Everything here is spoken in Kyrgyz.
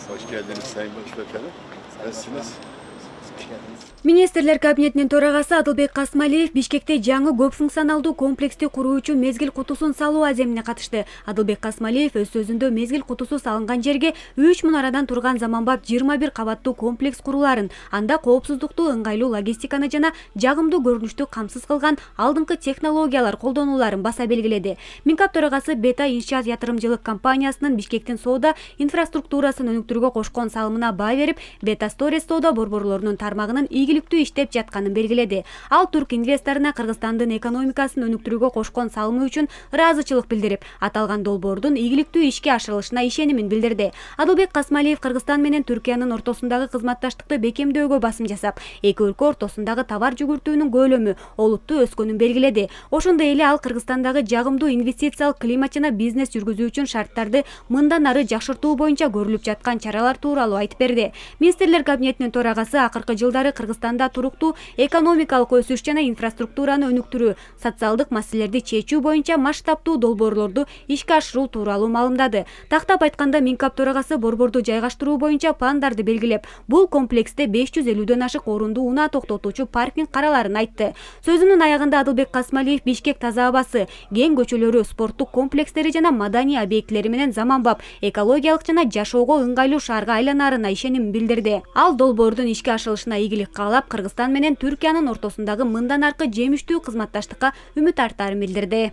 Hoş geldiniz Sayın Başbakanım. Nasılsınız? Министрлер кабинетинин төрагасы Адылбек Касмалиев Бишкекте жаңы көп функционалдуу комплексти куруу үчүн мезгил кутусун салуу аземине катышты. Адылбек Касмалиев өз сөзүндө мезгил кутусу салынган жерге 3 мунарадан турган заманбап 21 кабаттуу комплекс куруларын, анда коопсуздукту, ыңгайлуу логистиканы жана жагымдуу көрүнүштү камсыз кылган алдыңкы технологиялар колдонуларын баса белгиледи. Минкап төрагасы Бета иншаат ятырымчылык компаниясынын Бишкектин соода инфраструктурасын өнүктүрүүгө кошкон салымына баа берип, Бета Сторис соода борборлорунун тармагынын ийгиликтүү иштеп жатканын белгиледи. Ал турк инвесторуна Кыргызстандын экономикасын өнүктүрүүгө кошкон салымы үчүн ыраазычылык билдирип, аталган долбоордун ийгиликтүү ишке ашырылышына ишенимин билдирди. Адылбек Касмалиев Кыргызстан менен Түркиянын ортосундагы кызматташтыкты бекемдөөгө басым жасап, эки өлкө ортосундагы товар жүгүртүүнүн көлөмү олуттуу өскөнүн белгиледи. Ошондой эле ал Кыргызстандагы жагымдуу инвестициялык климат жана бизнес жүргүзүү үчүн шарттарды мындан ары жакшыртуу боюнча көрүлүп жаткан чаралар тууралуу айтып берди. Министрлер кабинетинин төрагасы акыркы жылдары Кыргызстанда туруктуу экономикалык өсүш жана инфраструктураны өнүктүрүү, социалдык маселелерди чечүү боюнча масштабтуу долбоорлорду ишке ашыруу тууралуу маалымдады. Тактап айтканда, Минкап төрагасы борборду жайгаштыруу боюнча пландарды белгилеп, бул комплексте 550дөн ашык орунду унаа токтотуучу паркинг караларын айтты. Сөзүнүн аягында Адылбек Касмалиев Бишкек таза абасы, кең көчөлөрү, спорттук комплекстери жана маданий объектилери менен заманбап, экологиялык жана жашоого ыңгайлуу шаарга айланаарына ишеним билдирди. Ал долбоордун ишке ашырылышына ийгилик каалап, Кыргызстан менен Түркиянын ортосундагы мындан аркы жемиштүү кызматташтыкка үмүт артаарын билдирди.